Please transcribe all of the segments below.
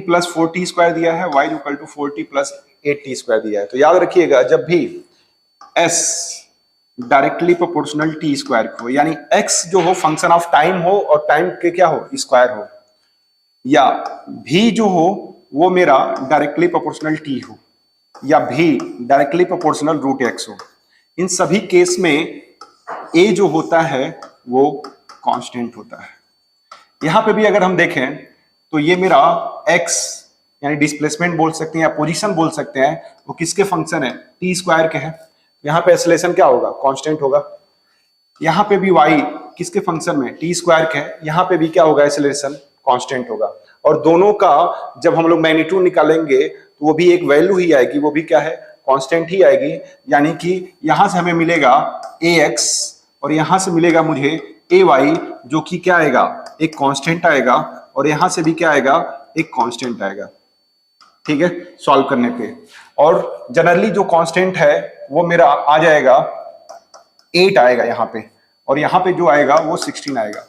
Plus 4t² दिया है, y equal to 4t plus 8t² दिया है। तो याद रखिएगा जब भी s डायरेक्टली प्रोपोर्शनल t² को, यानी x जो हो फंक्शन ऑफ टाइम हो और टाइम के क्या हो स्क्वायर हो, या v जो हो वो मेरा डायरेक्टली प्रोपोर्शनल t हो, या v directly proportional root x हो, इन सभी केस में a जो होता है वो कांस्टेंट होता है। यहां पे भी अगर हम देखें तो ये मेरा x यानी डिस्प्लेसमेंट बोल सकते हैं या पोजीशन बोल सकते हैं, वो किसके फंक्शन है t² के है। यहाँ पे एक्सेलरेशन क्या होगा कांस्टेंट होगा। यहाँ पे भी y किसके फंक्शन में t² के है, यहाँ पे भी क्या होगा एक्सेलरेशन कांस्टेंट होगा। और दोनों का जब हम लोग मैग्नीट्यूड निकालेंगे तो वो भी एक वैल्यू ही आएगी, वो भी क्या है कांस्टेंट ही आएगी। यानी कि यहां से हमें मिलेगा ax और यहां से मिलेगा मुझे ay, जो कि क्या आएगा एक कांस्टेंट आएगा, और यहां से भी क्या आएगा एक कांस्टेंट आएगा। ठीक है सॉल्व करने पे, और जनरली जो कांस्टेंट है वो मेरा आ जाएगा 8 आएगा यहाँ पे, और यहाँ पे जो आएगा वो 16 आएगा।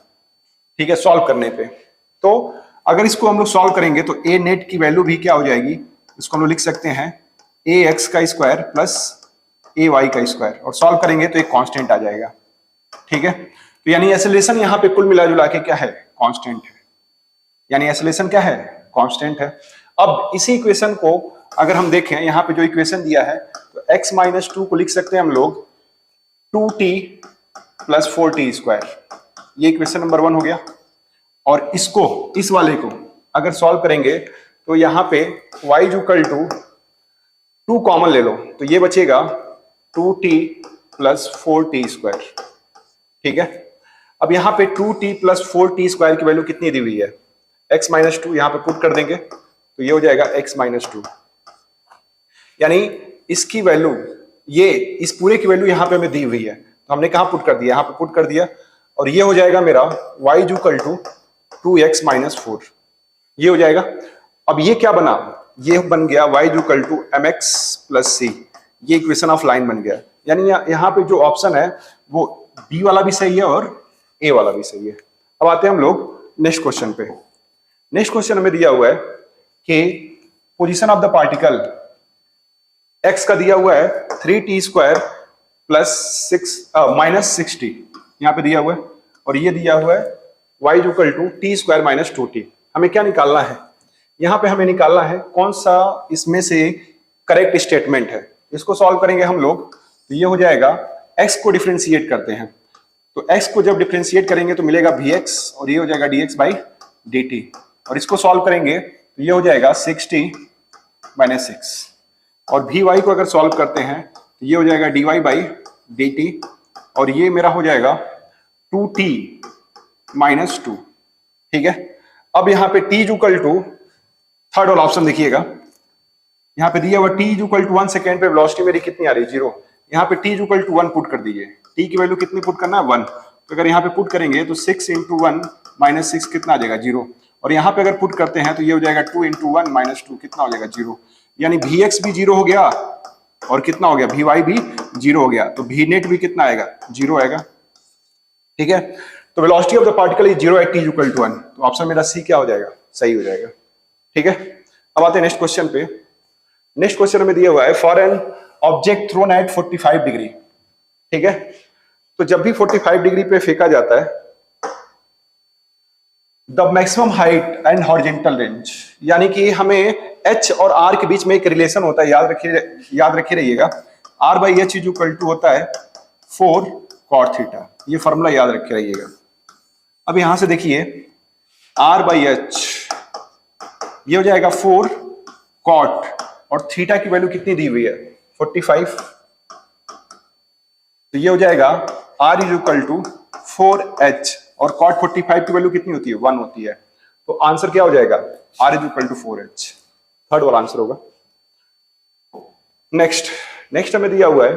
ठीक है सॉल्व करने पे। तो अगर इसको हम लोग सॉल्व करेंगे तो a नेट की वैल्यू भी क्या हो जाएगी, इसको हम लोग लिख सकते हैं ax का स्क्वायर प्लस ay का स्क्वायर, और सॉल्व करेंगे तो एक कांस्टेंट आ जाएगा। ठीक है, तो यानी एक्सेलरेशन यहाँ पे कुल मिला जुला के क्या है कांस्टेंट है, यानी एक्सेलरेशन क्या है कांस्टेंट है। अब इसी इक्वेशन को अगर हम देखें, यहाँ पे जो इक्वेशन दिया है तो x माइनस 2 को लिख सकते हैं हम लोग 2t प्लस 4t², ये इक्वेशन नंबर 1 हो गया। और इसको इस वाले को अगर सॉल्व करेंगे तो यहाँ पे y इक्वल टू 2 कॉमन ले लो तो ये बचेगा 2t प्लस 4t²। ठीक है, अब यहाँ पे 2t प्लस 4t² की वैल्यू कितनी दी हुई है x माइनस 2, यहाँ पे पुट कर देंगे तो ये हो जाएगा x माइनस 2, यानी इसकी वैल्यू ये इस पूरे की वैल्यू यहाँ पे हमें दी हुई है, तो हमने कहाँ पुट कर दिया यहाँ पे पुट कर दिया, और ये हो जाएगा मेरा y equal to 2x minus 4, ये हो जाएगा। अब ये क्या बना, ये बन गया y equal to mx plus c, ये इक्वेशन ऑफ लाइन बन गया। यानी यहाँ पे जो ऑप्शन है वो b वाला भी सही है और a वाला भी सही है। अब आते हैं हम लोग नेक्स्ट क्वेश्चन पे। नेक्स्ट क्वेश्चन हमें दिया हुआ है कि position of the particle x का दिया हुआ है 3t² प्लस 6 माइनस 6t, यहाँ पे दिया हुआ है, और ये दिया हुआ है y equal to t² minus 2t। हमें क्या निकालना है, यहाँ पे हमें निकालना है कौन सा इसमें से करेक्ट स्टेटमेंट है। इसको सॉल्व करेंगे हम लोग तो ये हो जाएगा, x को डिफरेंशिएट करते हैं तो x को जब डिफरेंशिएट करेंगे तो मिलेगा vx, और ये हो जाएगा dx बाई dt, और इसको सॉल्व करेंगे तो ये हो जाएगा 6t माइनस 6, और vy को अगर सॉल्व करते हैं तो ये हो जाएगा dy बाई dt, और ये मेरा हो जाएगा 2t माइनस 2। ठीक है, अब यहाँ पे t इक्वल टू थर्ड वाला ऑप्शन देखिएगा, यहाँ पे दिया हुआ t इक्वल टू 1 सेकेंड पे वेलोसिटी मेरी कितनी आ रही है 0, यहाँ पे t इक्वल टू 1 पुट कर दीजिए, t की वैल्यू कितनी पुट करना है 1, तो अगर यहाँ पे पुट करेंगे तो 6 इंटू 1 माइनस 6 कितना आ जाएगा 0, और यहाँ पे अगर पुट करते हैं तो ये हो जाएगा 2 इंटू 1 माइनस 2 कितना हो जाएगा 0, यानी vx भी 0 हो गया और कितना हो गया vy भी 0 हो गया, तो v नेट भी कितना आएगा 0 आएगा। ठीक है, तो velocity of the particle is 0 at t equal to 1, तो ऑप्शन मेरा सी क्या हो जाएगा सही हो जाएगा। ठीक है, अब आते हैं नेक्स्ट क्वेश्चन पे। नेक्स्ट क्वेश्चन में दिया हुआ है for an object thrown at 45 degree. ठीक है, तो जब भी 45 डिग्री पे फेंका जाता है the maximum height and horizontal range, यानी कि हमें h और r के बीच में एक रिलेशन होता है, याद रखिए रहिएगा, r by h equal to होता है 4 cot थीटा, ये फॉर्मूला याद रखे रहिएगा। अब यहां से देखिए r बाई एच ये हो जाएगा 4 cot, और थीटा की वैल्यू कितनी दी हुई है 45, तो ये हो जाएगा r is equal to 4h, और cot 45 की वैल्यू कितनी होती है 1 होती है, तो आंसर क्या हो जाएगा r is equal to 4h, third वाला आंसर होगा। नेक्स्ट हमें दिया हुआ है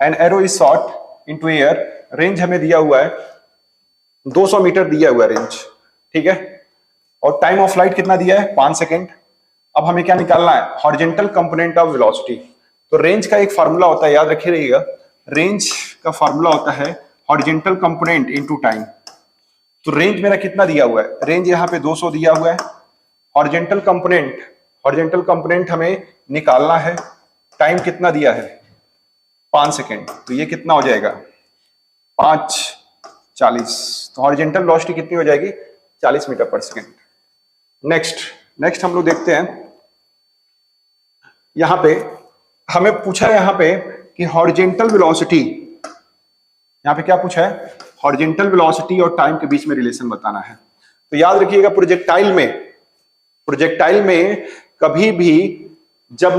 an arrow is shot into air, range हमें दिया हुआ है 200 मीटर दिया हुआ है रेंज। ठीक है, और टाइम ऑफ फ्लाइट कितना दिया है 5 सेकेंड। अब हमें क्या निकालना है हॉरिजॉन्टल कंपोनेंट ऑफ वेलोसिटी, तो रेंज का एक फार्मूला होता है, याद रखिए रहिएगा, रेंज का फार्मूला होता है हॉरिजॉन्टल कंपोनेंट इनटू टाइम। तो रेंज मेरा कितना दिया हुआ है, रेंज यहाँ पे 200 दिया हुआ है, हॉरिजेंटल कंपोनेंट हमें निकालना है, टाइम कितना दिया है 5 सेकेंड, तो ये कितना हो जाएगा 5:40, तो हॉरिजेंटल वेलोसिटी कितनी हो जाएगी 40 मीटर पर सेकेंड। नेक्स्ट हम लोग देखते हैं, यहां पे हमें पूछा है यहां पे कि हॉरिजेंटल वेलोसिटी, यहां पे क्या पूछा है हॉरिजेंटल वेलोसिटी और टाइम के बीच में रिलेशन बताना है। तो याद रखिएगा प्रोजेक्टाइल में कभी भी जब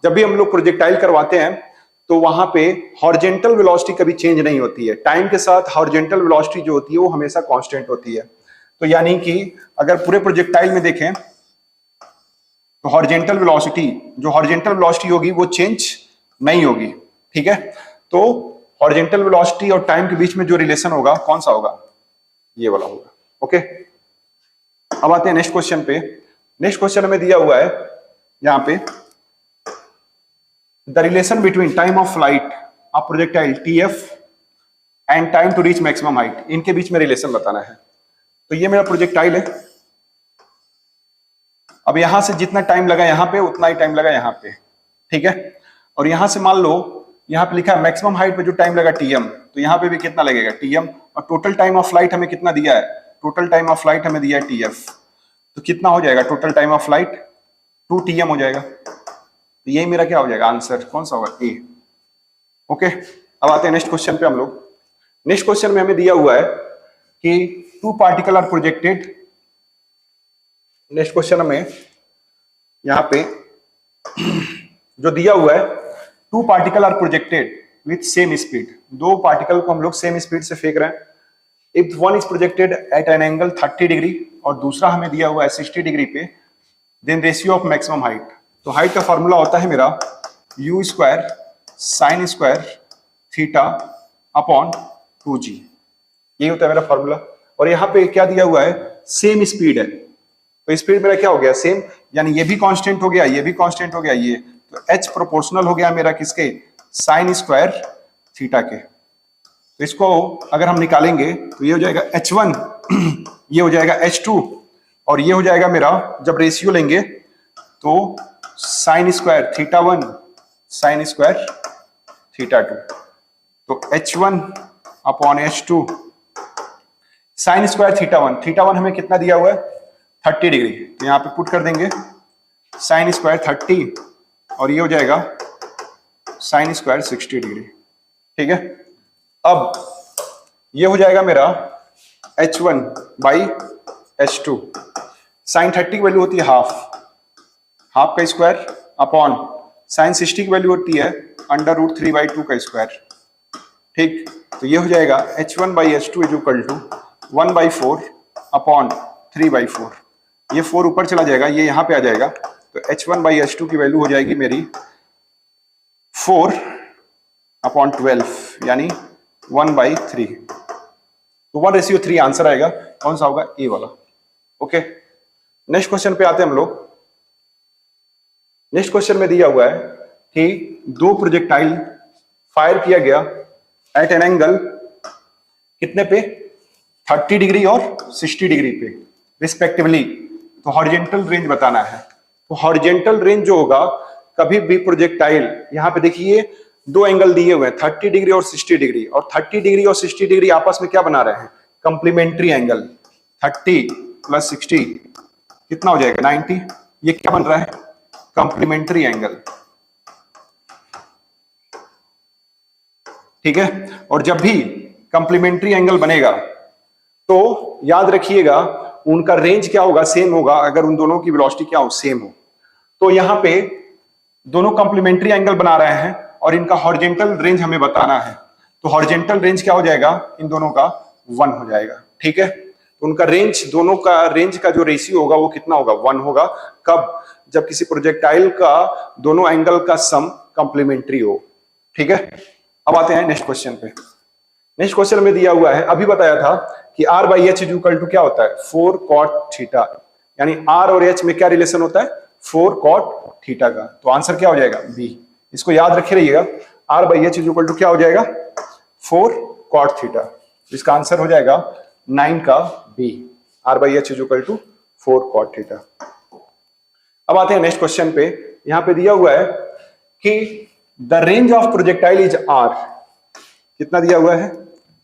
भी हम लोग प्रोजेक्टाइल करवाते हैं तो वहां पे हॉरिजेंटल वेलोसिटी कभी चेंज नहीं होती है, टाइम के साथ हॉरिजेंटल वेलोसिटी जो होती है वो हमेशा कांस्टेंट होती है। तो यानी कि अगर पूरे प्रोजेक्टाइल में देखें तो हॉरिजेंटल वेलोसिटी होगी वो चेंज नहीं होगी, ठीक है। तो हॉरिजेंटल वेलोसिटी और टाइम के बीच में जो रिलेशन होगा कौन सा होगा, ये वाला होगा, ओके। अब आते हैं नेक्स्ट क्वेश्चन पे। नेक्स्ट क्वेश्चन में दिया हुआ है यहां पे the relation between time of flight of projectile TF and time to reach maximum height, इनके बीच में रिलेशन बताना है। तो ये मेरा प्रोजेक्टाइल है, अब यहां से जितना टाइम लगा यहां पे उतना ही टाइम लगा यहां पे, ठीक है। और यहां से मान लो यहां पे लिखा है मैक्सिमम हाइट पे जो टाइम लगा टीएम, तो यहां पे भी कितना लगेगा टीएम, और टोटल टाइम ऑफ फ्लाइट हमें कितना दिया है, टोटल टाइम ऑफ फ्लाइट हमें दिया है टीएफ, तो कितना हो जाएगा total time of flight 2 TM हो जाएगा। तो यही मेरा क्या हो जाएगा आंसर, कौन सा होगा ए, ओके। अब आते हैं नेक्स्ट क्वेश्चन पे हम लोग। नेक्स्ट क्वेश्चन में हमें दिया हुआ है कि 2 particle are projected, next question में यहां पे जो दिया हुआ है 2 particle are projected with same speed, 2 particle को हम लोग सेम स्पीड से फेंक रहे हैं। If one is projected at an angle 30 degree और दूसरा हमें दिया हुआ है 60 डिग्री पे, then ratio of maximum height, तो हाइट का फॉर्मूला होता है मेरा u square sine square theta upon 2g, यही होता है मेरा फॉर्मूला। और यहाँ पे क्या दिया हुआ है सेम स्पीड है, तो स्पीड मेरा क्या हो गया सेम, यानी ये भी कांस्टेंट हो गया, ये भी कांस्टेंट हो गया, ये तो h प्रोपोर्शनल हो गया मेरा किसके, साइन स्क्वायर थीटा के। तो इसको अगर हम निकालेंगे तो ये हो जाएगा h1 ये हो जाएगा h2 और ये हो जाएगा मेरा, जब रेशियो लेंगे तो sign square theta 1 sign square theta 2, तो h1 upon h2 sign square theta 1 हमें कितना दिया हुआ है 30 डिग्री, तो यहां पे पुट कर देंगे साइन स्क्वायर 30 और ये हो जाएगा साइन स्क्वायर 60 डिग्री, ठीक है। अब ये हो जाएगा मेरा h1 बाई h2, साइन 30 की वैल्यू होती है हाफ का स्क्वायर अपॉन साइन 60 की वैल्यू होती है √3/2 का स्क्वायर, ठीक। तो ये हो जाएगा h1 by h2 is equal to 1/4 upon 3/4, ये 4 ऊपर चला जाएगा, ये यहां पे आ जाएगा, तो h1 बाई h2 की वैल्यू हो जाएगी मेरी 4 अपॉन 12 यानी 1/3, तो 1:3 आंसर आएगा, कौन सा होगा ए वाला, ओके। नेक्स्ट क्वेश्चन पे आते हैं हम लोग। नेक्स्ट क्वेश्चन में दिया हुआ है कि 2 प्रोजेक्टाइल फायर किया गया एट एन एंगल कितने पे 30 डिग्री और 60 डिग्री पे रिस्पेक्टिवली, तो हॉरिजेंटल रेंज बताना है। तो हॉरिजेंटल रेंज जो होगा कभी भी प्रोजेक्टाइल, यहां पे देखिए 2 एंगल दिए हुए हैं 30 डिग्री और 60 डिग्री, और 30 डिग्री और 60 डिग्री आपस में क्या बना रहे हैं कंप्लीमेंट्री एंगल, 30 + 60 कितना हो जाएगा 90, ये क्या बन रहा है कंप्लीमेंट्री एंगल, ठीक है। और जब भी कंप्लीमेंट्री एंगल बनेगा तो याद रखिएगा उनका रेंज क्या होगा सेम होगा, अगर उन दोनों की वेलोसिटी क्या हो सेम हो। तो यहां पे दोनों कंप्लीमेंट्री एंगल बना रहे हैं और इनका हॉरिजेंटल रेंज हमें बताना है, तो हॉरिजेंटल रेंज क्या हो जाएगा इन दोनों का 1 हो जाएगा, ठीक है। तो उनका रेंज, दोनों का रेंज का जो रेशियो होगा वो कितना होगा 1 होगा, कब, जब किसी प्रोजेक्टाइल का दोनों एंगल का सम कंप्लीमेंट्री हो, ठीक है। अब आते हैं नेक्स्ट क्वेश्चन पे। नेक्स्ट क्वेश्चन में दिया हुआ है, अभी बताया था कि r/h इक्वल टू क्या होता है 4 cot थीटा, यानी r और h में क्या रिलेशन होता है 4 cot थीटा का, तो आंसर क्या हो जाएगा बी। इसको याद रखे रहिएगा, r/h इक्वल टू क्या हो जाएगा 4 cot थीटा, इसका आंसर हो जाएगा 9 का बी, r/h equal to 4 cot theta. अब आते हैं नेक्स्ट क्वेश्चन पे। यहां पे दिया हुआ है कि the range of projectile is r. कितना दिया हुआ है?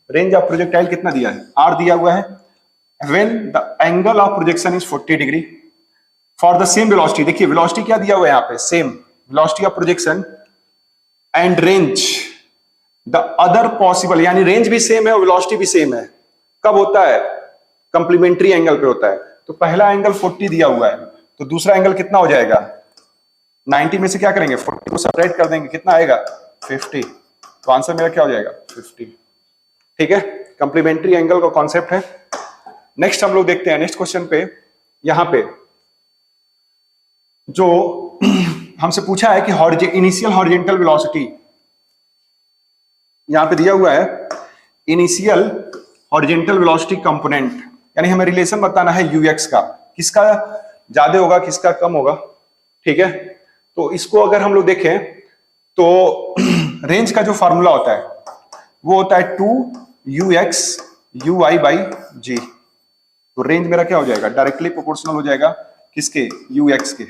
रेंज ऑफ प्रोजेक्टाइल कितना दिया है? आर दिया हुआ है। When the angle of projection is 40 degree for the same velocity. देखिए वेलोसिटी क्या दिया हुआ है यहां पे, same velocity of projection and range the other possible, यानी रेंज भी सेम है और वेलोसिटी भी सेम है। कब होता है? कंप्लीमेंट्री एंगल पे होता है। तो पहला एंगल 40 दिया हुआ है, तो दूसरा एंगल कितना हो जाएगा? 90 में से क्या करेंगे? 40 को सेपरेट कर देंगे, कितना आएगा? 50। तो आंसर मेरा क्या हो जाएगा? 50। ठीक है, कंप्लीमेंट्री एंगल का कॉन्सेप्ट है। नेक्स्ट हम लोग देखते हैं नेक्स्ट क्वेश्चन पे। यहां पे जो हमसे पूछा है कि इनिशियल हॉरिजॉन्टल वेलोसिटी, यहां पे दिया हुआ है इनिशियल हॉरिजॉन्टल वेलोसिटी कंपोनेंट, यानी हमें रिलेशन बताना है यूएक्स का, किसका ज्यादा होगा किसका कम होगा। ठीक है, तो इसको अगर हम लोग देखें तो रेंज का जो फॉर्मूला होता है वो होता है 2ux ui बाई जी। तो रेंज मेरा क्या हो जाएगा? डायरेक्टली प्रोपोर्शनल हो जाएगा किसके? ux के।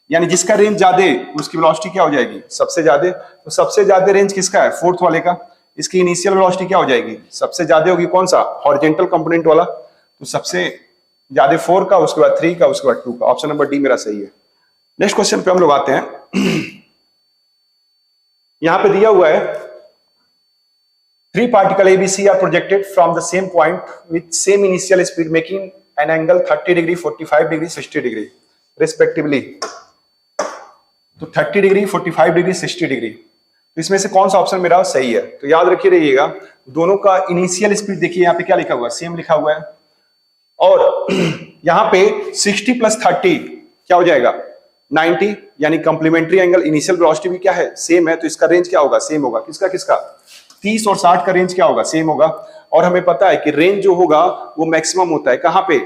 यानी जिसका रेंज ज्यादा उसकी वेलोसिटी क्या हो जाएगी? सबसे ज्यादा। तो सबसे ज्यादा रेंज किसका है? फोर्थ वाले का। इसकी इनिशियल वेलोसिटी क्या हो जाएगी? सबसे ज्यादा होगी कौन सा? हॉरिजॉन्टल कंपोनेंट वाला। तो सबसे ज्यादा 4 का, उसके बाद 3 का, उसके बाद 2 का। ऑप्शन नंबर डी मेरा सही है। नेक्स्ट क्वेश्चन पे हम लोग आते हैं। यहां पे दिया हुआ है 3 particle ABC are projected from the same point with same initial speed making an angle 30 degree 45 degree 60 degree respectively. तो 30 डिग्री 45 डिग्री 60 डिग्री, तो इसमें से कौन सा ऑप्शन मेरा सही है? तो याद रखिए रहिएगा, दोनों का इनिशियल स्पीड देखिए यहां पे क्या लिखा हुआ है? सेम लिखा हुआ है। और यहां पे 60 प्लस 30 क्या हो जाएगा? 90, यानी कंप्लीमेंट्री एंगल। इनिशियल वेलोसिटी भी क्या है? सेम है। तो इसका रेंज क्या होगा? सेम होगा। किसका किसका? 30 और 60 का रेंज क्या होगा? सेम होगा। और हमें पता है कि रेंज जो होगा वो मैक्सिमम होता है कहां पे?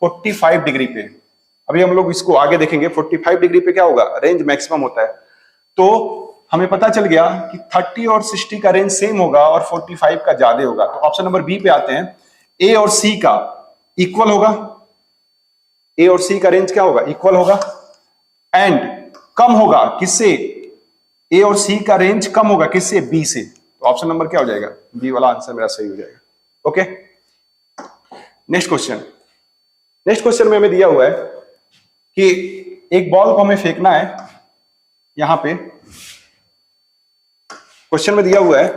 45 डिग्री पे। अभी हम लोग इसको आगे देखेंगे। 45 डिग्री पे क्या होगा? रेंज मैक्सिमम होता है। तो हमें पता चल गया कि 30 और 60 का रेंज सेम होगा और 45 का ज्यादा होगा। तो ऑप्शन नंबर बी पे आते हैं। ए और सी का इक्वल होगा। ए और सी का रेंज क्या होगा? इक्वल होगा। एंड कम होगा किससे? ए और सी का रेंज कम होगा किससे? बी से। तो ऑप्शन नंबर क्या हो जाएगा? बी वाला आंसर मेरा सही हो जाएगा। Okay, next question. Next question में हमें दिया हुआ है कि एक बॉल को हमें फेंकना है। यहां पे क्वेश्चन में दिया हुआ है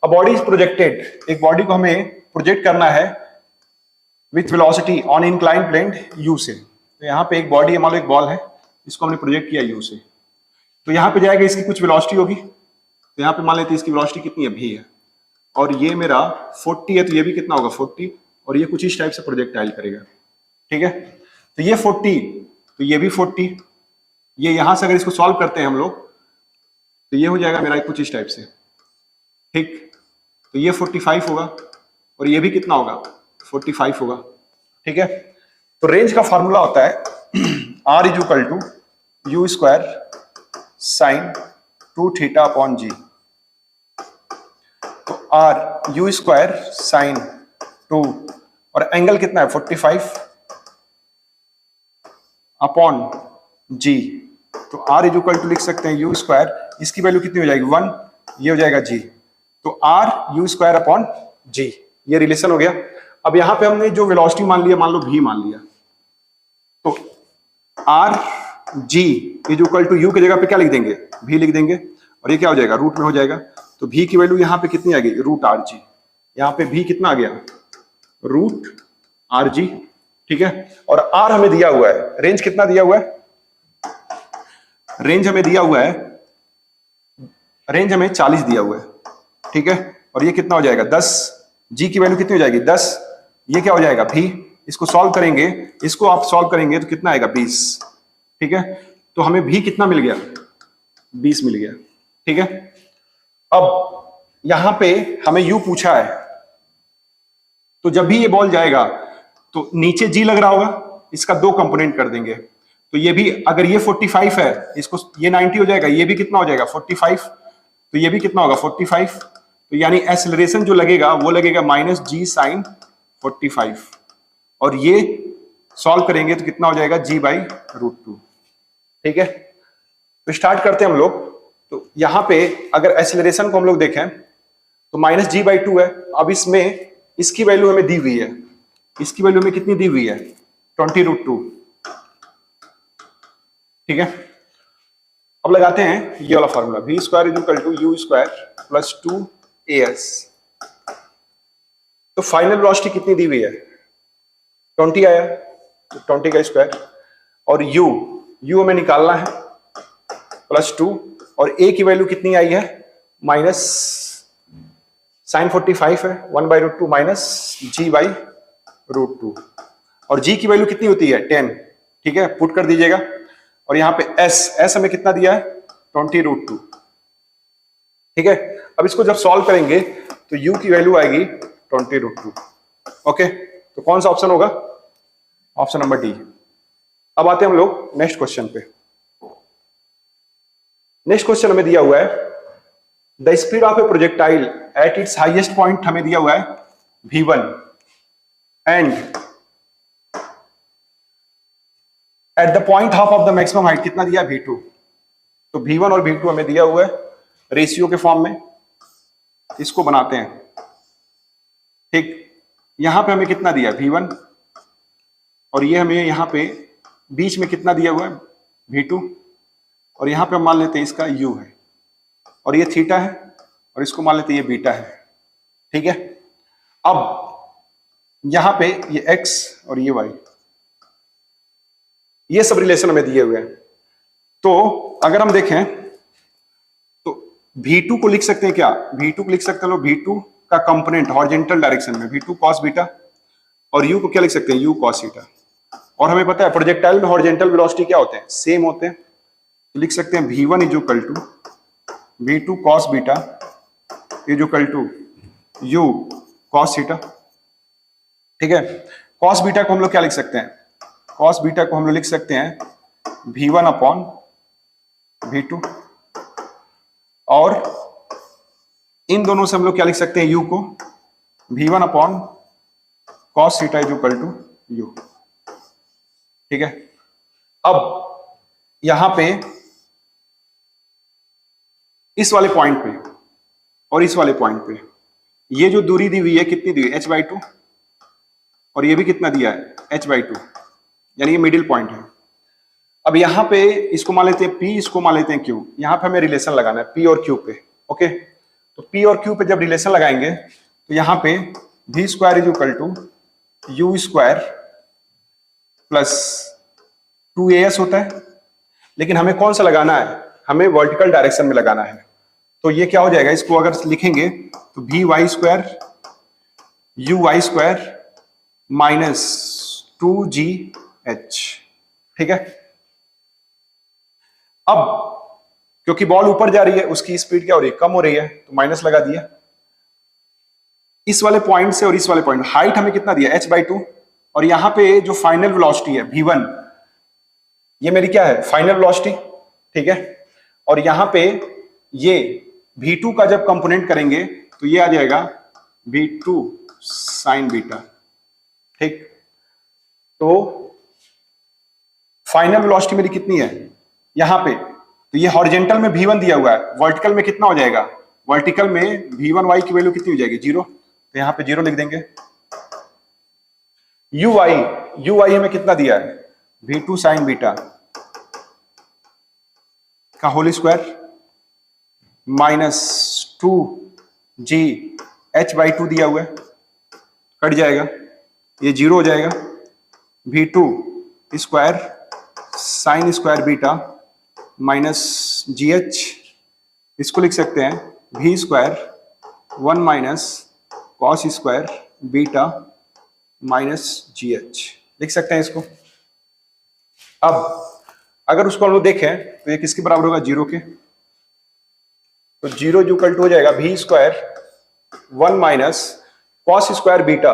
अ बॉडी इज प्रोजेक्टेड। एक बॉडी को हमें प्रोजेक्ट करना है with velocity on incline plane u से। तो यहां पे एक बॉडी है, मान लो एक बॉल है, इसको हमने प्रोजेक्ट किया यू से। तो यहां पे जाएगा, इसकी कुछ वेलोसिटी होगी। तो यहां पे मान लेते हैं इसकी वेलोसिटी कितनी है? भी है। और ये मेरा 40 है, तो ये भी कितना होगा? 40। और ये कुछ इस टाइप से प्रोजेक्टाइल करेगा। ठीक है, तो ये 40, तो ये भी 40। ये यहां से अगर इसको सॉल्व करते हैं हम लोग तो ये हो जाएगा मेरा कुछ इस टाइप से। ठीक, तो ये 45 होगा और ये भी कितना होगा? 45 होगा। ठीक है, तो रेंज का फॉर्मूला होता है R is equal to u square sine 2 theta upon g. तो R यू स्क्वायर साइन 2 और एंगल कितना है? 45 अपॉन जी। तो R इज इक्वल टू लिख सकते हैं यू स्क्वायर, इसकी वैल्यू कितनी हो जाएगी? 1, ये हो जाएगा जी। तो R यू स्क्वायर अपॉन जी, ये रिलेशन हो गया। अब यहां पे हमने जो वेलोसिटी मान लिया, मान लो भी मान लिया, तो r g is equal to u की जगह पे क्या लिख देंगे? भी लिख देंगे। और ये क्या हो जाएगा? रूट में हो जाएगा। तो भी की वैल्यू यहां पे कितनी आ गई? Root r g. यहां पे भी कितना आ गया? Root r g. ठीक है, और आर हमें दिया हुआ है, रेंज कितना दिया हुआ है? रेंज हमें दिया हुआ है, रेंज हमें 40 दिया हुआ है। ठीक है, और ये कितना हो जाएगा? 10। जी की वैल्यू कितनी हो जाएगी? 10। ये क्या हो जाएगा? भी। इसको सॉल्व करेंगे, इसको आप सॉल्व करेंगे तो कितना आएगा? 20। ठीक है, तो हमें भी कितना मिल गया? 20 मिल गया। ठीक है, अब यहां पे हमें यू पूछा है, तो जब भी ये बॉल जाएगा तो नीचे जी लग रहा होगा, इसका 2 कंपोनेंट कर देंगे। तो ये भी, अगर ये 45 है, इसको ये 90 हो जाएगा, ये भी कितना हो जाएगा? 45। तो ये भी कितना होगा? 45। तो यानी एक्सेलरेशन जो लगेगा वो लगेगा माइनस जी साइन 45। और ये सॉल्व करेंगे तो कितना हो जाएगा g/√2। ठीक है, तो स्टार्ट करते हैं हम लोग। तो यहां पे अगर एक्सीलरेशन को हम लोग देखें तो -g/2 है। अब इसमें इसकी वैल्यू हमें दी हुई है, इसकी वैल्यू हमें कितनी दी हुई है 20√2। ठीक है, अब लगाते हैं ये वाला फॉर्मूला v² = u² + 2as। तो फाइनल वेलोसिटी कितनी दी हुई है 20 आया, तो 20 का स्क्वायर, और u हमें निकालना है +2, और a की वैल्यू कितनी आई है -sin45 है 1/√2 -g/√2, और g की वैल्यू कितनी होती है 10। ठीक है, पुट कर दीजिएगा, और यहाँ पे s हमें कितना दिया है 20√2। ठीक है, अब इसको जब सॉल्व करेंगे तो u की वैल्यू आएगी 20√2। ओके, तो कौन सा ऑप्शन होगा, ऑप्शन नंबर डी। अब आते हैं हम लोग नेक्स्ट क्वेश्चन पे। नेक्स्ट क्वेश्चन हमें दिया हुआ है the speed of A projectile at its highest point हमें दिया हुआ है v1 and at the point half of the maximum height कितना दिया v2। तो v1 और v2 हमें दिया हुआ है रेशियो के फॉर्म में, इसको बनाते हैं। ठीक, यहां पे हमें कितना दिया v1, और ये हमें यहां पे बीच में कितना दिया हुआ है v2, और यहां पे हम मान लेते हैं इसका u है, और ये थीटा है, और इसको मान लेते हैं ये बीटा है। ठीक है, अब यहां पे ये x और ये y, ये सब रिलेशन हमें दिए हुए हैं। तो अगर हम देखें तो v2 को लिख सकते हैं क्या, v2 को लिख सकते हैं लोग v2 का कंपोनेंट हॉरिजॉन्टल डायरेक्शन में v2 cos बीटा, और u को क्या लिख सकते हैं u cos थीटा। और हमें पता है प्रोजेक्टाइल में हॉरिजॉन्टल वेलोसिटी क्या होते हैं, सेम होते हैं, तो लिख सकते हैं v1 = v2 cos beta = u cos theta. ठीक है, cos बीटा को हम लोग क्या लिख सकते हैं, cos बीटा को हम लोग लिख सकते हैं v1/v2, और इन दोनों से हम लोग क्या लिख सकते हैं u को v1/cos थीटा = u। ठीक है, अब यहां पे इस वाले पॉइंट पे और इस वाले पॉइंट पे ये जो दूरी दी हुई है कितनी दी हुई है h/2, और ये भी कितना दिया है h/2, यानी ये मिडिल पॉइंट है। अब यहां पे इसको मान लेते हैं p, इसको मान लेते हैं q। यहां पे हमें रिलेशन लगाना है p और q पे। ओके, तो p और q पे जब रिलेशन लगाएंगे तो यहां पे v² = u² + 2as होता है, लेकिन हमें कौन सा लगाना है, हमें वर्टिकल डायरेक्शन में लगाना है। तो ये क्या हो जाएगा, इसको अगर लिखेंगे तो vy² uy² -2gh। ठीक है, अब क्योंकि बॉल ऊपर जा रही है उसकी स्पीड क्या हो रही है, कम हो रही है, तो माइनस लगा दिया। इस वाले पॉइंट से और इस वाले पॉइंट, हाइट हमें कितना दिया h/2, और यहां पे जो फाइनल वेलोसिटी है v1, ये मेरी क्या है फाइनल वेलोसिटी। ठीक है, और यहां पे ये v2 का जब कंपोनेंट करेंगे तो ये आ जाएगा v2 sin बीटा। ठीक, तो फाइनल वेलोसिटी मेरी कितनी है यहां पे, तो ये हॉरिजॉन्टल में v1 दिया हुआ है, वर्टिकल में कितना हो जाएगा, वर्टिकल में v1y की वैल्यू कितनी हो जाएगी 0, तो यहां पे 0 लिख देंगे। uy हमें कितना दिया है v2 sin बीटा का होल स्क्वायर -2gh/2 दिया हुआ है, कट जाएगा, ये 0 हो जाएगा। v2 square sine square beta -gh, इसको लिख सकते हैं v² 1 - cos square beta -gh, लिख सकते हैं इसको। अब अगर उसको हम लोग देखें तो ये किसके बराबर होगा 0 के, तो 0 = हो जाएगा v² 1 - cos स्क्वायर बीटा।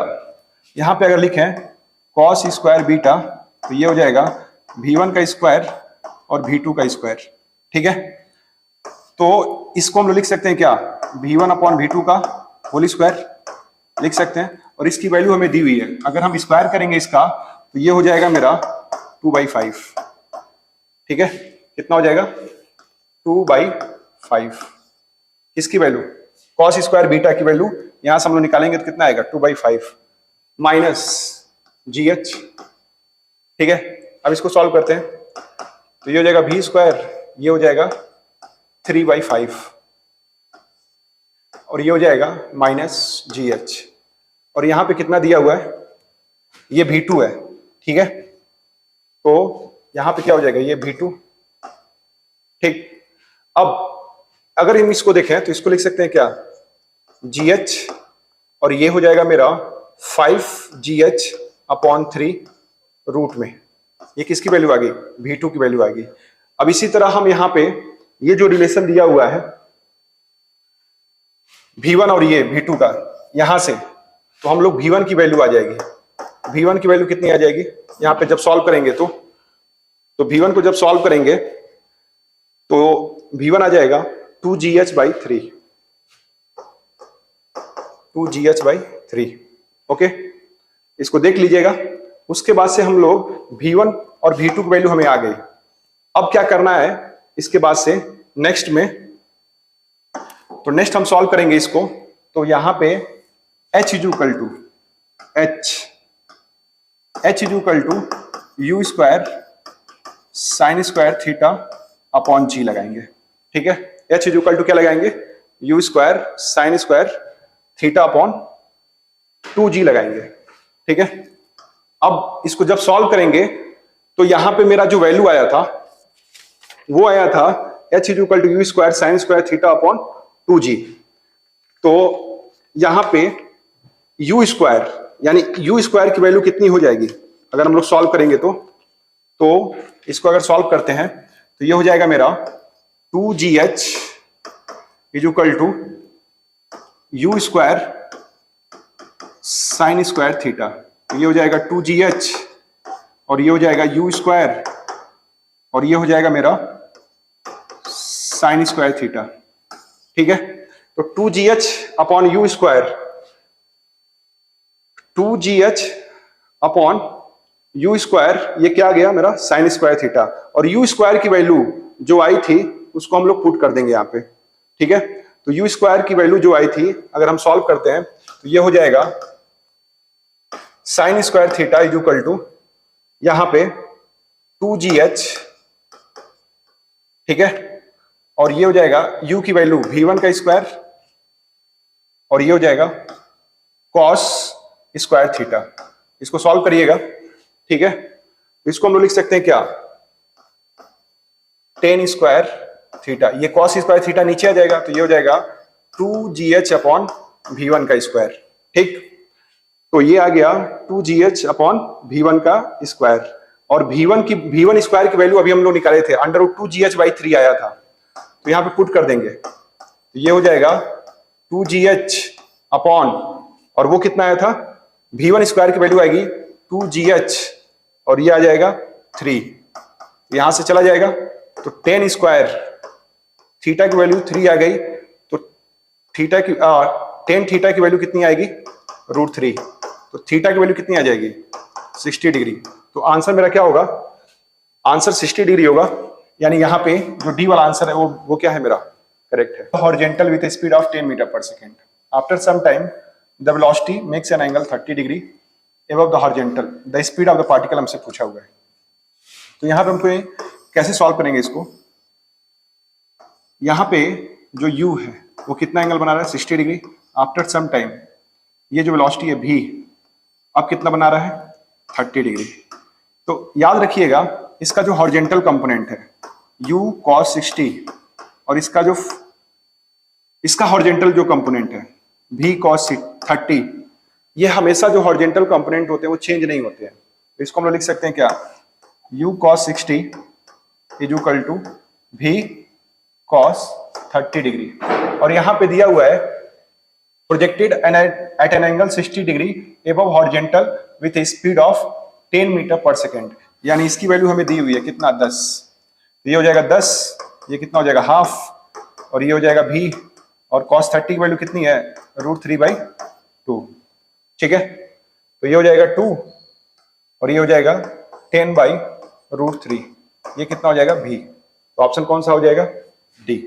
यहां पे अगर लिखें cos स्क्वायर बीटा तो ये हो जाएगा v1 का स्क्वायर और v2 का स्क्वायर। ठीक है, तो इसको हम लोग लिख सकते हैं क्या v1/v2 का होल स्क्वायर लिख सकते हैं, और इसकी वैल्यू हमें दी हुई है। अगर हम स्क्वायर करेंगे इसका तो ये हो जाएगा मेरा 2/5। ठीक है, कितना हो जाएगा 2/5। किसकी वैल्यू, कॉस स्क्वायर बीटा की वैल्यू यहां से हम लोग निकालेंगे तो कितना आएगा 2/5 माइनस GH। ठीक है, अब इसको सॉल्व करते हैं तो ये हो जाएगा V स्क्वायर, ये हो जाएगा 3/5 और ये हो जाएगा माइनस GH। और यहां पे कितना दिया हुआ है, ये V2 है। ठीक है, तो यहां पे क्या हो जाएगा, ये V2। ठीक, अब अगर हम इसको देखें तो इसको लिख सकते हैं क्या, GH और ये हो जाएगा मेरा 5GH/3 रूट में। ये किसकी वैल्यू आ गई, V2 की वैल्यू आ गई। अब इसी तरह हम यहां पे ये जो रिलेशन दिया हुआ है V1 और ये V2 का, यहां से तो हम लोग V1 की वैल्यू आ जाएगी। V1 की वैल्यू कितनी आ जाएगी, यहां पे जब सॉल्व करेंगे तो V1 को जब सॉल्व करेंगे तो V1 आ जाएगा 2GH/3। 2GH/3। ओके, इसको देख लीजिएगा। उसके बाद से हम लोग V1 और V2 की वैल्यू हमें आ गई। अब क्या करना है इसके बाद से नेक्स्ट में, तो नेक्स्ट हम सॉल्व करेंगे इसको। तो यहां पे H is equal to U square sine square theta upon G लगाएंगे। ठीक है, H इज इक्वल टू क्या लगाएंगे, U square sine square theta upon 2G लगाएंगे। ठीक है, अब इसको जब सॉल्व करेंगे तो यहां पे मेरा जो वैल्यू आया था वो आया था H is equal to U square sine square theta upon 2G। तो यहां पे U स्क्वायर यानी U स्क्वायर की वैल्यू कितनी हो जाएगी, अगर हम लोग सॉल्व करेंगे तो इसको अगर सॉल्व करते हैं तो ये हो जाएगा मेरा 2GH is equal to U square sine square theta. ये हो जाएगा 2GH और ये हो जाएगा U स्क्वायर और ये हो जाएगा मेरा साइन स्क्वायर थीटा। ठीक है, तो 2GH upon U square, 2GH upon U square, ये क्या आ गया मेरा साइन स्क्वायर थीटा। और U स्क्वायर की वैल्यू जो आई थी उसको हम लोग पुट कर देंगे यहाँ पे। ठीक है, तो U स्क्वायर की वैल्यू जो आई थी अगर हम सॉल्व करते हैं तो ये हो जाएगा sine square theta is equal to यहां पे 2GH। ठीक है, और ये हो जाएगा U की वैल्यू V1 का स्क्वायर और ये हो जाएगा कॉस स्क्वायर थीटा। इसको सॉल्व करिएगा। ठीक है, इसको हम लोग लिख सकते हैं क्या, टेन स्क्वायर थीटा। ये कॉस स्क्वायर थीटा नीचे आ जाएगा तो ये हो जाएगा 2GH अपॉन V1 का स्क्वायर। ठीक, तो ये आ गया 2GH अपॉन V1 का स्क्वायर और V1 स्क्वायर की वैल्यू अभी हम लोग निकाले थे √2GH/3 आया था, तो यहां पे पुट कर देंगे तो ये हो जाएगा 2GH अपॉन, और वो कितना आया था, V1 स्क्वायर की वैल्यू आएगी 2GH और ये आ जाएगा 3, यहां से चला जाएगा तो 10 स्क्वायर, थीटा की वैल्यू 3 आ गई तो थीटा की 10 थीटा की वैल्यू कितनी आएगी √3, तो थीटा की वैल्यू कितनी आ जाएगी 60 डिग्री। तो आंसर मेरा क्या होगा, आंसर 60 डिग्री होगा, यानी यहाँ पे जो डी वाला आंसर है वो क्या है मेरा करेक्ट है। Horizontal with speed of 10 metre per second, after some time the velocity makes an angle 30 degree above the horizontal, the speed of the particle हमसे पूछा हुआ है। तो यहाँ पे हमको कैसे सॉल्व करेंगे इसको, यहाँ पे जो u है वो कितना एंगल बना रहा है 60 डिग्री। आफ्टर सम टाइम ये जो वेलोसिटी है v अब कितना बना रहा है 30 डिग्री। तो याद रखिएगा इसका जो हॉरिजॉन्टल कंपोनेंट है u cos 60 और इसका हॉरिजॉन्टल जो कंपोनेंट है v cos 30, ये हमेशा जो हॉरिजॉन्टल कंपोनेंट होते हैं वो चेंज नहीं होते हैं। तो इसको हम लोग लिख सकते हैं क्या, u cos 60 is equal to v cos 30 degree, और यहां पे दिया हुआ है projected at an angle 60 degree above horizontal with a speed of 10 metre per second, यानी इसकी वैल्यू हमें दी हुई है कितना 10, ये हो जाएगा 10, ये कितना हो जाएगा हाफ और ये हो जाएगा v, और cos 30 की वैल्यू कितनी है √3/2। ठीक है, तो ये हो जाएगा 2 और ये हो जाएगा 10/√3। ये कितना हो जाएगा v। तो ऑप्शन कौन सा हो जाएगा? डी।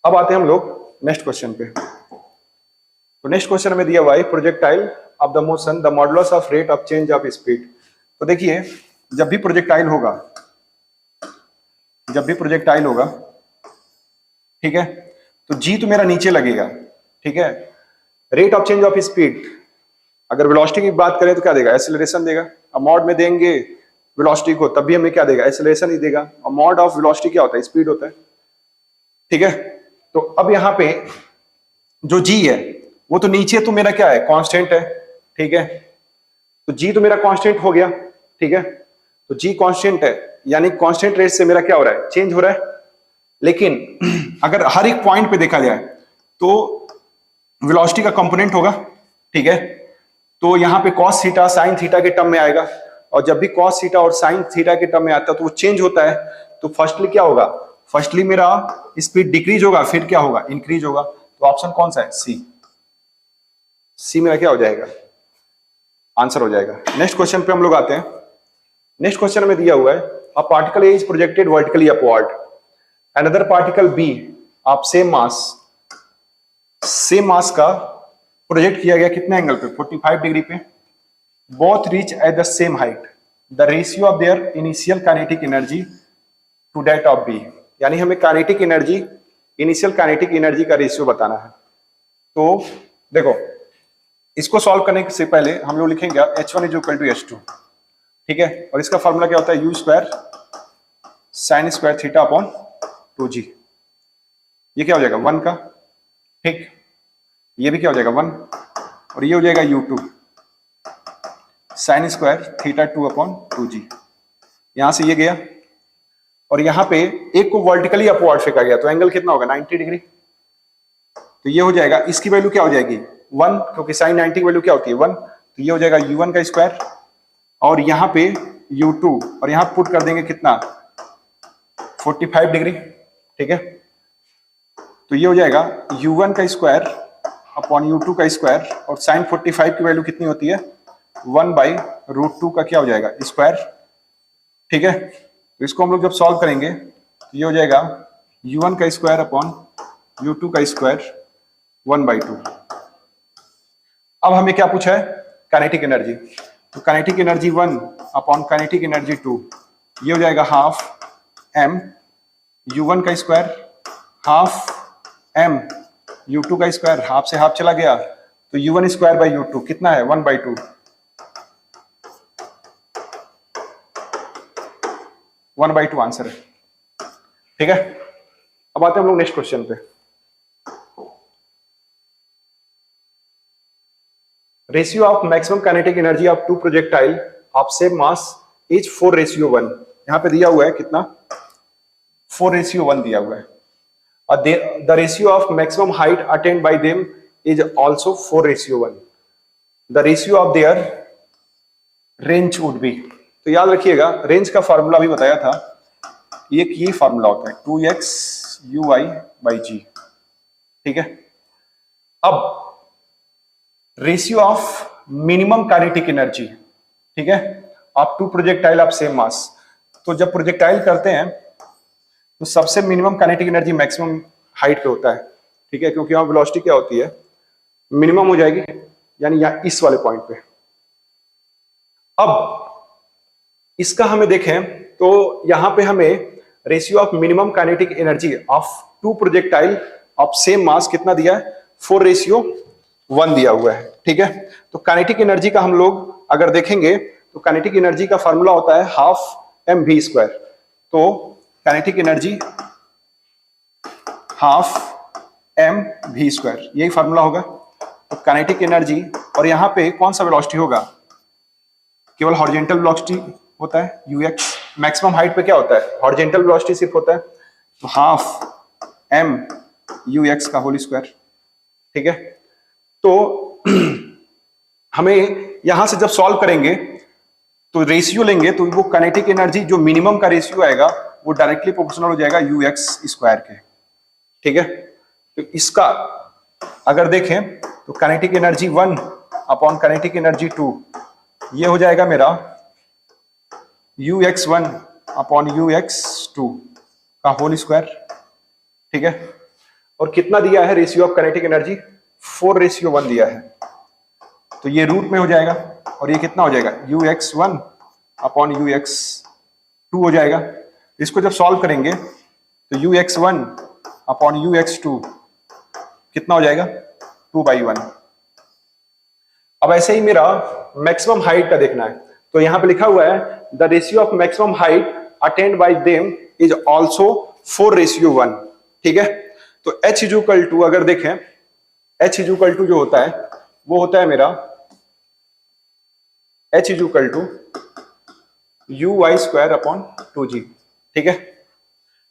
अब आते हैं हम लोग नेक्स्ट क्वेश्चन पे। तो नेक्स्ट क्वेश्चन में दिया हुआ है projectile of the motion the modulus of rate of change of speed. तो देखिए जब भी प्रोजेक्टाइल होगा, ठीक है, तो जी तो मेरा नीचे लगेगा, ठीक है। Rate of change of speed, अगर वेलोसिटी की बात करें तो क्या देगा? एक्सेलरेशन देगा। अब मॉड में देंगे वेलोसिटी को तब भी हमें क्या देगा? एक्सेलरेशन ही देगा। और मॉड ऑफ वेलोसिटी क्या होता है? स्पीड होता है, ठीक है। तो अब यहाँ पे जो जी है वो तो नीचे तो मेरा क्या है? कांस्टेंट है, ठीक है। तो जी तो मेरा कांस्टेंट हो गया, ठीक है। तो जी कांस्टेंट है, यानी कांस्टेंट रेट से मेरा क्या हो रहा है? चेंज हो रहा है। लेकिन अगर हर एक पॉइंट पे देखा जाए तो वेलोसिटी का कंपोनेंट होगा, ठीक है। तो यहाँ पे cos थीटा sin थीटा के टर्म में आएगा, और जब भी cos थीटा और sin थीटा के टर्म में आता है तो वो चेंज होता है। तो फर्स्टली क्या होगा? फर्स्टली मेरा स्पीड डिक्रीज होगा, फिर क्या होगा? इंक्रीज होगा। तो ऑप्शन कौन सा है? सी। सी मेरा क्या हो जाएगा? आंसर हो जाएगा। नेक्स्ट क्वेश्चन पे हम लोग आते हैं। नेक्स्ट क्वेश्चन में दिया हुआ है a particle is projected vertically upward, another particle B of same mass का प्रोजेक्ट किया गया कितने एंगल पे? 45 डिग्री पे। Both reach at the same height, the ratio of their initial kinetic energy to that of B. यानी हमें kinetic energy, initial kinetic energy का ratio बताना है। तो देखो इसको सॉल्व करने से पहले हम लोग लिखेंगे H1 = H2, ठीक है। और इसका फॉर्मूला क्या होता है? U² sin² θ/2g। ये क्या हो जाएगा? 1 का, ठीक। ये भी क्या हो जाएगा? 1। और ये हो जाएगा U2 sin² θ/2g। यहां से ये गया, और यहां पे एक को वर्टिकली अपवर्ड फेंका गया, तो एंगल कितना होगा? 90 डिग्री। तो ये हो जाएगा, इसकी वैल्यू क्या हो जाएगी? 1, क्योंकि sin 90 की वैल्यू क्या होती है? 1। तो ये हो जाएगा U1 का स्क्वायर, और यहाँ पे U2, और यहाँ पुट कर देंगे कितना? 45 डिग्री, ठीक है। तो ये हो जाएगा U1 का स्क्वायर अपॉन U2 का स्क्वायर, और sin 45 की वैल्यू कितनी होती है? 1/√2 का क्या हो जाएगा? स्क्वायर, ठीक है। तो इसको हम लोग जब सॉल्व करेंगे तो ये हो जाएगा U1 का स्क्वायर अपॉन U2 का स्क्वायर 1/2। अब हमें क्या पूछा है? Kinetic energy. तो kinetic energy 1 upon kinetic energy 2, ये हो जाएगा ½ m U1 का स्क्वायर, ½ m U2 का स्क्वायर। हाफ से हाफ चला गया, तो U1²/U2 कितना है? 1/2। 1/2 आंसर है, ठीक है। अब आते हैं हम लोग नेक्स्ट क्वेश्चन पे। Ratio of maximum kinetic energy of two projectile of same mass is 4:1। यहां पे दिया हुआ है कितना? 4:1 दिया हुआ है। और the ratio of maximum height attend bye them is also 4:1। The ratio of there range would be. तो याद रखिएगा, रेंज का फॉर्मूला भी बताया था, एक ये फॉर्मूला होता है 2x/u(y)/g, ठीक है। अब ratio of minimum kinetic energy, ठीक है, of two projectile of same mass. तो जब प्रोजेक्टाइल करते हैं तो सबसे minimum kinetic energy maximum height पे होता है, ठीक है, क्योंकि वहां वेलोसिटी क्या होती है? मिनिमम हो जाएगी, यानी यहां इस वाले पॉइंट पे। अब इसका हमें देखें तो यहां पे हमें ratio of minimum kinetic energy of two projectile of same mass कितना दिया है? 4:1 दिया हुआ है, ठीक है। तो काइनेटिक एनर्जी का हम लोग अगर देखेंगे तो काइनेटिक एनर्जी का फॉर्मूला होता है ½ mv²। तो काइनेटिक एनर्जी ½ mv², यही फॉर्मूला होगा। तो काइनेटिक एनर्जी, और यहां पे कौन सा वेलोसिटी होगा? केवल हॉरिजॉन्टल वेलोसिटी होता है ux। मैक्सिमम हाइट पे क्या होता है? हॉरिजॉन्टल वेलोसिटी सिर्फ होता है। तो ½ mux का होल स्क्वायर, ठीक है। तो हमें यहां से जब सॉल्व करेंगे तो रेशियो लेंगे, तो वो काइनेटिक एनर्जी जो मिनिमम का रेशियो आएगा वो डायरेक्टली प्रोपोर्शनल हो जाएगा ux² के, ठीक है। तो इसका अगर देखें तो kinetic energy 1 upon kinetic energy 2, ये हो जाएगा मेरा ux1 अपॉन ux2 का होल स्क्वायर, ठीक है। और कितना दिया है रेशियो ऑफ काइनेटिक एनर्जी, 4:1 दिया है, तो ये रूट में हो जाएगा। और ये कितना हो जाएगा, ux1 अपॉन ux2 हो जाएगा। इसको जब सॉल्व करेंगे तो ux1 अपॉन ux2 कितना हो जाएगा, 2/1। अब ऐसे ही मेरा मैक्सिमम हाइट का देखना है, तो यहां पे लिखा हुआ है the ratio of maximum height attend bye them is also 4:1, ठीक है। तो h इज इक्वल टू, अगर देखें h इज इक्वल टू जो होता है वो होता है मेरा h is equal to uy square upon 2g, ठीक है।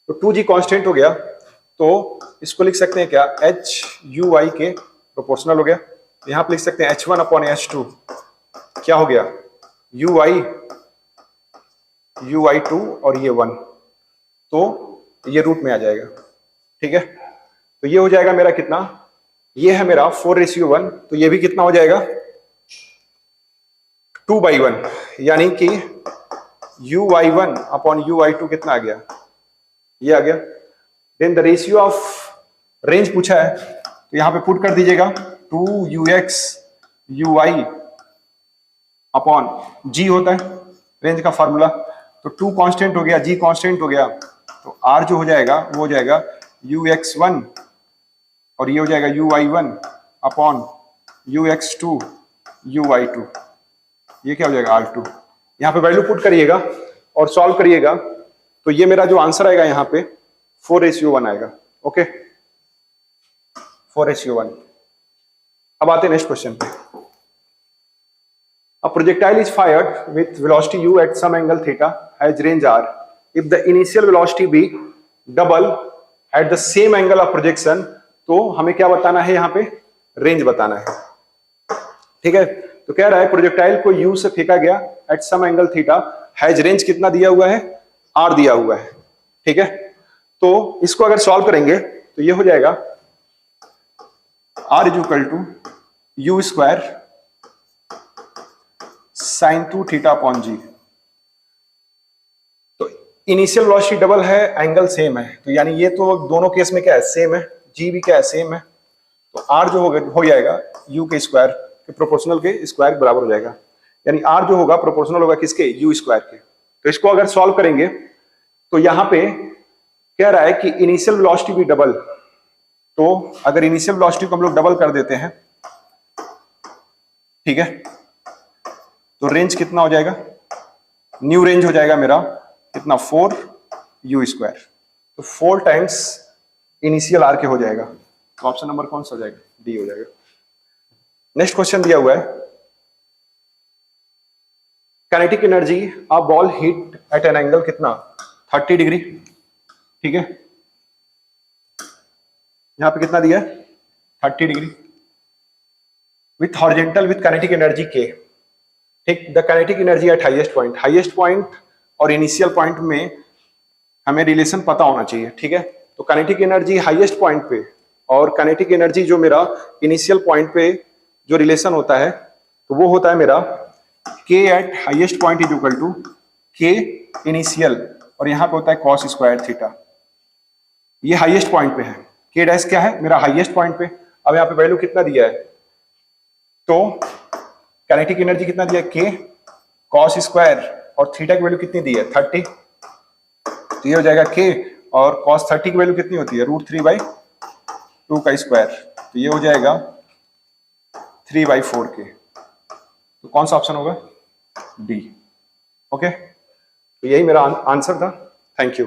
तो 2g कांस्टेंट हो गया, तो इसको लिख सकते हैं क्या, h uy के प्रोपोर्शनल हो गया। यहां पे लिख सकते हैं h1 अपॉन h2 क्या हो गया, uy2 और ये 1, तो ये रूट में आ जाएगा, ठीक है। तो ये हो जाएगा मेरा कितना, ये है मेरा 4:1, तो ये भी कितना हो जाएगा 2/1, यानी कि uy1 अपॉन uy2 कितना आ गया, ये आ गया। Then the ratio of range पूछा है, तो यहां पे पुट कर दीजिएगा 2ux uy अपॉन g होता है रेंज का फार्मूला, तो 2 कांस्टेंट हो गया, g कांस्टेंट हो गया, तो r जो हो जाएगा वो हो जाएगा ux1 और ये हो जाएगा uy1 अपॉन ux2 uy2, ये क्या हो जाएगा r2। यहाँ पे वैल्यू पुट करिएगा और सॉल्व करिएगा, तो ये मेरा जो आंसर आएगा यहाँ पे 4:1 आएगा, ओके 4:1। अब आते हैं नेक्स्ट क्वेश्चन पे। A projectile is fired with velocity u at some angle theta has range r. If the initial velocity be double at the same angle of projection, तो हमें क्या बताना है, यहाँ पे रेंज बताना है, ठीक है। तो कह रहा है प्रोजेक्टाइल को u से फेंका गया at some angle theta, has range कितना दिया हुआ है, r दिया हुआ है, ठीक है। तो इसको अगर सॉल्व करेंगे तो ये हो जाएगा r is equal to u square sin 2 theta upon g. तो इनिशियल वेलोसिटी डबल है, एंगल सेम है, तो यानी ये तो दोनों केस में क्या है, सेम है, जी भी क्या है, सेम है। तो आर जो हो जाएगा यू के स्क्वायर के प्रोपोर्शनल के स्क्वायर बराबर हो जाएगा, यानी आर जो होगा प्रोपोर्शनल होगा किसके, यू स्क्वायर के। तो इसको अगर सॉल्व करेंगे तो यहां पे कह रहा है कि इनिशियल वेलोसिटी भी डबल, तो अगर इनिशियल वेलोसिटी को हम लोग डबल कर देते हैं, ठीक है, तो रेंज कितना हो जाएगा, न्यू रेंज हो जाएगा मेरा कितना, 4u स्क्वायर, तो 4 टाइम्स इनिशियल आर के हो जाएगा। तो ऑप्शन नंबर कौन सा हो जाएगा, डी हो जाएगा। नेक्स्ट क्वेश्चन दिया हुआ है kinetic energy a ball hit eight an angle कितना, 30 डिग्री, ठीक है। यहां पे कितना दिया है, 30 degree with horizontal with kinetic energy के, ठीक। The kinetic energy at highest point और इनिशियल पॉइंट में हमें रिलेशन पता होना चाहिए, ठीक है। तो काइनेटिक एनर्जी हाईएस्ट पॉइंट पे और काइनेटिक एनर्जी जो मेरा इनिशियल पॉइंट पे जो रिलेशन होता है, तो वो होता है मेरा k at highest point is equal to k initial, और यहां पे होता है cos स्क्वायर थीटा। ये हाईएस्ट पॉइंट पे है, k डैश क्या है मेरा हाईएस्ट पॉइंट पे। अब यहाँ पे वैल्यू कितना दिया है, तो काइनेटिक एनर्जी कितना दिया है, k cos स्क्वायर, और थीटा की वैल्यू कितनी दी है, 30, तो ये हो जाएगा k, और cos 30 की वैल्यू कितनी होती है, √3/2 का स्क्वायर, तो ये हो जाएगा 3/4 के। तो कौन सा ऑप्शन होगा, डी, ओके। तो यही मेरा आंसर था, थैंक यू।